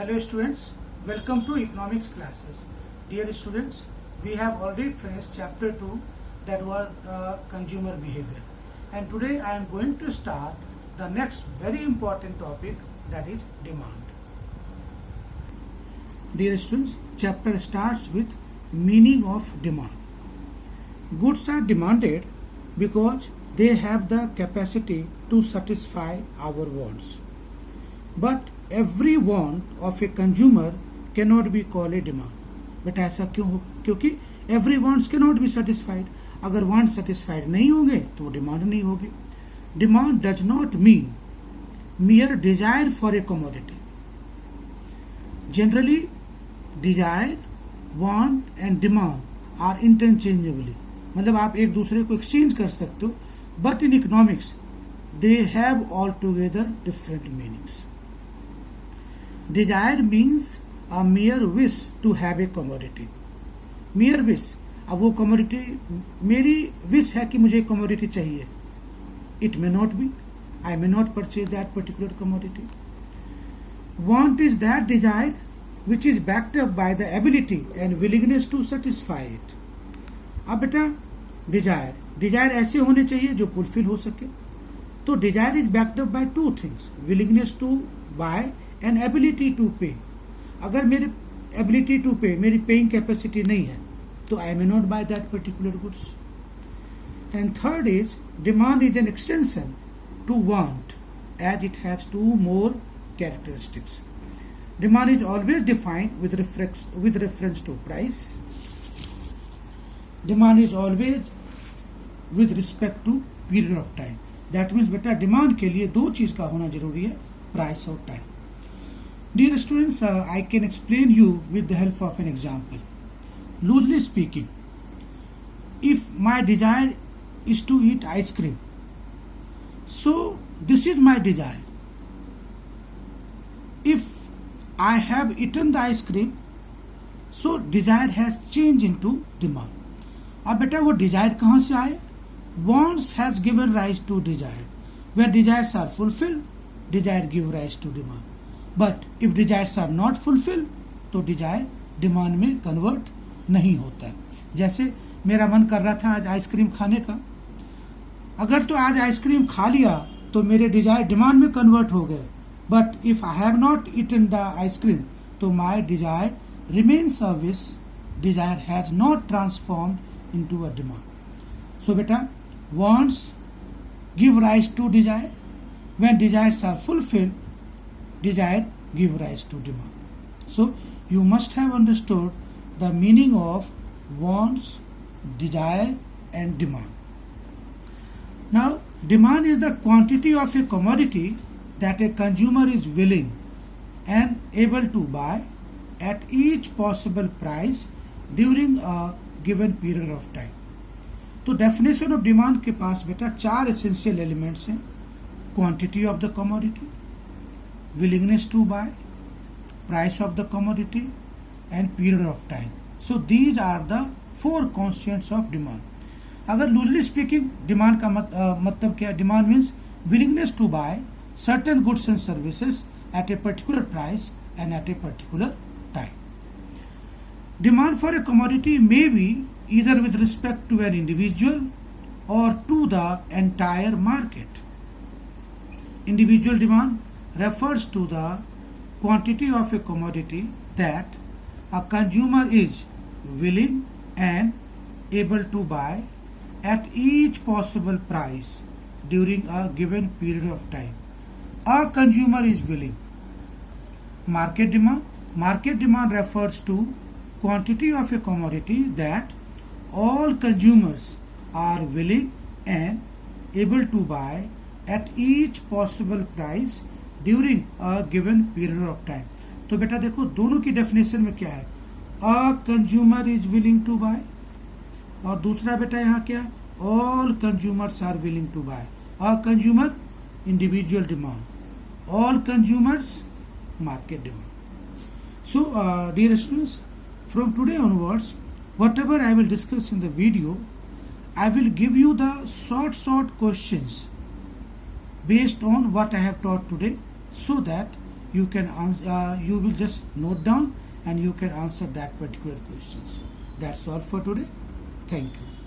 Hello students, welcome to economics classes. Dear students, we have already finished chapter 2, that was consumer behavior, and today I am going to start the next very important topic, that is demand. Dear students, chapter starts with meaning of demand. Goods are demanded because they have the capacity to satisfy our wants. But every want of a consumer cannot be called a demand. But ऐसा क्यों हो? क्योंकि every wants cannot be satisfied. अगर want satisfied नहीं होंगे तो वो demand नहीं होगी. Demand does not mean mere desire for a commodity. Generally, desire, want and demand are interchangeably. मतलब आप एक दूसरे को एक्सचेंज कर सकते हो, but in economics they have altogether different meanings. Desire means a mere wish to have a commodity. Mere wish. अब वो commodity, मेरी wish है कि मुझे commodity चाहिए. It may not be. I may not purchase that particular commodity. Want is that desire which is backed up by the ability and willingness to satisfy it. अब बेटा Dzire ऐसे होने चाहिए जो फुलफिल हो सके. तो desire is backed up by two things, willingness to buy and ability to pay. अगर मेरे एबिलिटी टू पे, मेरी पेइंग कैपेसिटी नहीं है, तो I may not buy that particular goods. And third is demand is an extension to want as it has to more characteristics. Demand is always defined with reference to price. Demand is always with respect to period of time. That means बेटा demand के लिए दो चीज का होना जरूरी है, price और time. Dear students, I can explain you with the help of an example. Loosely speaking, if my desire is to eat ice cream, so this is my desire. If I have eaten the ice cream, so desire has changed into demand. अब बेटा वो Dzire कहाँ से आए? Wants has given rise to desire. When desires are fulfilled, desire give rise to demand. But if desires are not fulfilled, तो desire demand में convert नहीं होता है. जैसे मेरा मन कर रहा था आज आइसक्रीम खाने का, अगर तो आज आइसक्रीम खा लिया तो मेरे डिजायर डिमांड में कन्वर्ट हो गए. But if I have not eaten the ice cream, तो my desire remains a wish. Desire has not transformed into a demand. So beta, wants give rise to desire. When desires are fulfilled, desire give rise to demand. So you must have understood the meaning of wants, desire and demand. Now demand is the quantity of a commodity that a consumer is willing and able to buy at each possible price during a given period of time. तो definition of demand के पास बेटा चार essential elements हैं: quantity of the commodity, willingness to buy, price of the commodity and period of time. So these are the four constituents of demand. अगर loosely speaking demand का मतलब क्या है? Demand means willingness to buy certain goods and services at a particular price and at a particular time. Demand for a commodity may be either with respect to an individual or to the entire market. Individual demand refers to the quantity of a commodity that a consumer is willing and able to buy at each possible price during a given period of time. A consumer is willing. Market demand refers to quantity of a commodity that all consumers are willing and able to buy at each possible price during a given period of time. तो बेटा देखो दोनों की definition में क्या है? A consumer is willing to buy, और दूसरा बेटा यहाँ क्या? All consumers are willing to buy. A consumer individual demand, all consumers market demand. So dear students, from today onwards, whatever I will discuss in the video, I will give you the short questions based on what I have taught today, so that you can answer, you will just note down and you can answer that particular questions. That's all for today. Thank you.